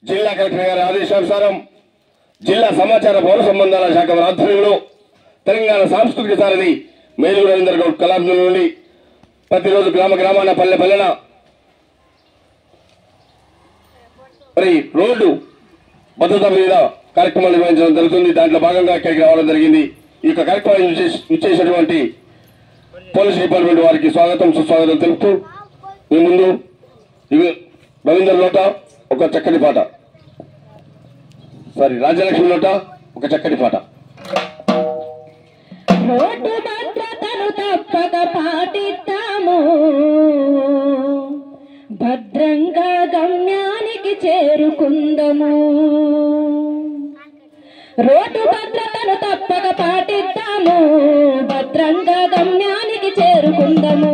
జిల్లా కలెక్టర్ గారి ఆదేశానుసారం జిల్లా సమాచార పౌర సంబంధాల శాఖ ఆధ్వర్యంలో తెలంగాణ సాంస్కృతిక సారథి మేలుగు రవీంద్ర గౌడ్ కళాశాల నుండి ప్రతిరోజు గ్రామ గ్రామాన పల్లె పల్లెన మరి రోడ్డు భద్రత మీద కార్యక్రమాలు నిర్వహించడం జరుగుతుంది. దాంట్లో భాగంగా ఇక్కడికి రావడం జరిగింది. ఈ యొక్క కార్యక్రమాన్ని ఇచ్చేసినటువంటి పోలీస్ డిపార్ట్మెంట్ వారికి స్వాగతం సుస్వాగతం తెలుపుతూ మీ ముందు రవీంద్ర నోట ఒక చక్కటి పాట, రాజ్యలక్ష్మి నోట ఒక చక్కటి పాట. రోడ్డు భద్రతను తప్పక పాటిద్దాము, భద్రంగా గమ్యానికి చేరుకుందము. రోడ్డు భద్రతను తప్పక పాటిద్దాము, భద్రంగా గమ్యానికి చేరుకుందము.